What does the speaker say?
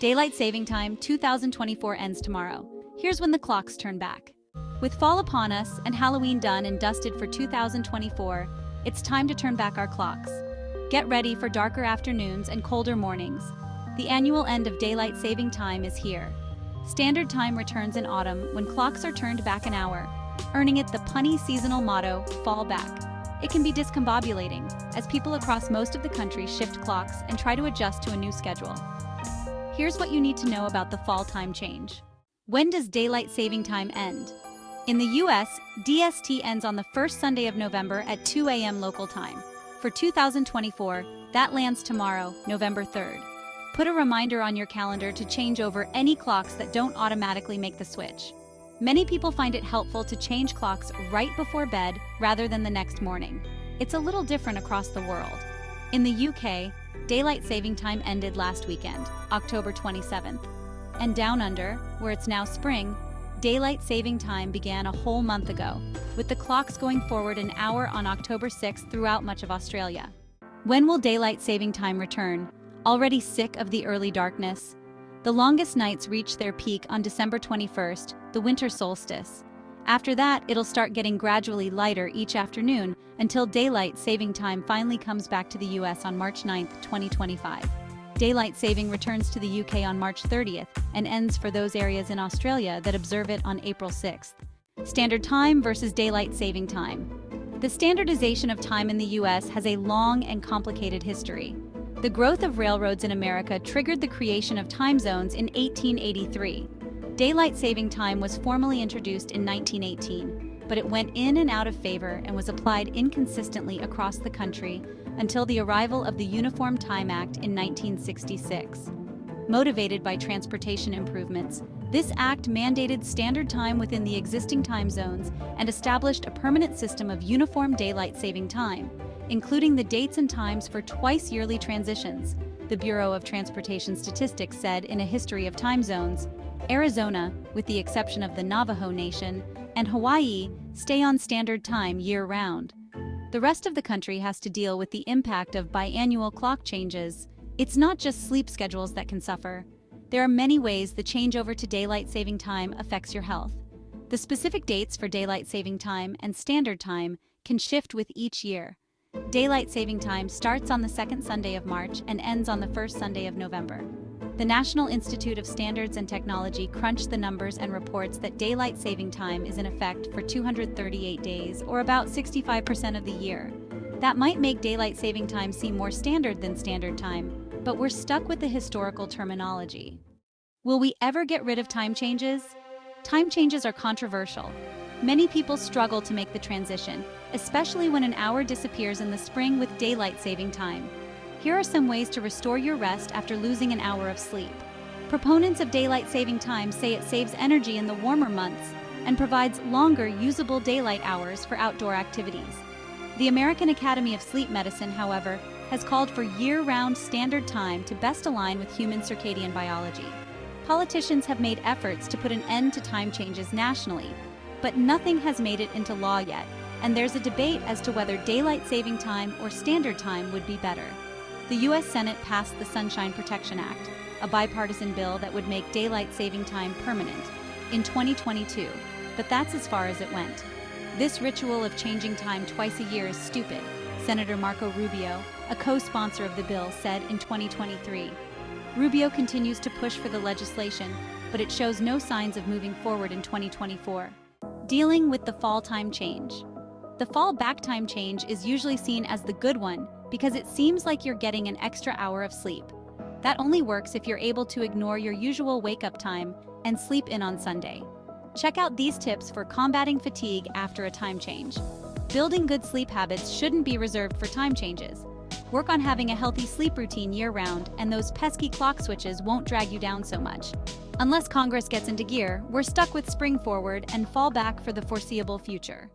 Daylight Saving Time 2024 ends tomorrow. Here's when the clocks turn back. With fall upon us and Halloween done and dusted for 2024, it's time to turn back our clocks. Get ready for darker afternoons and colder mornings. The annual end of Daylight Saving Time is here. Standard Time returns in autumn when clocks are turned back an hour, earning it the punny seasonal motto, Fall Back. It can be discombobulating, as people across most of the country shift clocks and try to adjust to a new schedule. Here's what you need to know about the fall time change. When does Daylight Saving Time end? In the US, DST ends on the first Sunday of November at 2 a.m. local time. For 2024, that lands tomorrow, November 3rd. Put a reminder on your calendar to change over any clocks that don't automatically make the switch. Many people find it helpful to change clocks right before bed rather than the next morning. It's a little different across the world. In the UK, Daylight Saving Time ended last weekend, October 27th. And down under, where it's now spring, Daylight Saving Time began a whole month ago, with the clocks going forward an hour on October 6th throughout much of Australia. When will Daylight Saving Time return? Already sick of the early darkness? The longest nights reach their peak on December 21st, the winter solstice. After that, it'll start getting gradually lighter each afternoon until Daylight Saving Time finally comes back to the US on March 9th, 2025. Daylight saving returns to the UK on March 30th and ends for those areas in Australia that observe it on April 6th. Standard Time versus Daylight Saving Time. The standardization of time in the US has a long and complicated history. The growth of railroads in America triggered the creation of time zones in 1883. Daylight Saving Time was formally introduced in 1918, but it went in and out of favor and was applied inconsistently across the country until the arrival of the Uniform Time Act in 1966. Motivated by transportation improvements, this act mandated standard time within the existing time zones and established a permanent system of uniform daylight saving time, including the dates and times for twice-yearly transitions. The Bureau of Transportation Statistics said in a history of time zones, Arizona, with the exception of the Navajo Nation, and Hawaii stay on standard time year-round. The rest of the country has to deal with the impact of biannual clock changes. It's not just sleep schedules that can suffer. There are many ways the changeover to daylight saving time affects your health. The specific dates for daylight saving time and standard time can shift with each year. Daylight saving time starts on the second Sunday of March and ends on the first Sunday of November. The National Institute of Standards and Technology crunched the numbers and reports that daylight saving time is in effect for 238 days, or about 65% of the year. That might make daylight saving time seem more standard than standard time, but we're stuck with the historical terminology. Will we ever get rid of time changes? Time changes are controversial. Many people struggle to make the transition, especially when an hour disappears in the spring with daylight saving time. Here are some ways to restore your rest after losing an hour of sleep. Proponents of daylight saving time say it saves energy in the warmer months and provides longer, usable daylight hours for outdoor activities. The American Academy of Sleep Medicine, however, has called for year-round standard time to best align with human circadian biology. Politicians have made efforts to put an end to time changes nationally, but nothing has made it into law yet, and there's a debate as to whether daylight saving time or standard time would be better. The U.S. Senate passed the Sunshine Protection Act, a bipartisan bill that would make daylight saving time permanent, in 2022, but that's as far as it went. This ritual of changing time twice a year is stupid, Senator Marco Rubio, a co-sponsor of the bill, said in 2023. Rubio continues to push for the legislation, but it shows no signs of moving forward in 2024. Dealing with the fall time change. The fall back time change is usually seen as the good one because it seems like you're getting an extra hour of sleep. That only works if you're able to ignore your usual wake-up time and sleep in on Sunday. Check out these tips for combating fatigue after a time change. Building good sleep habits shouldn't be reserved for time changes. Work on having a healthy sleep routine year-round, and those pesky clock switches won't drag you down so much. Unless Congress gets into gear, we're stuck with spring forward and fall back for the foreseeable future.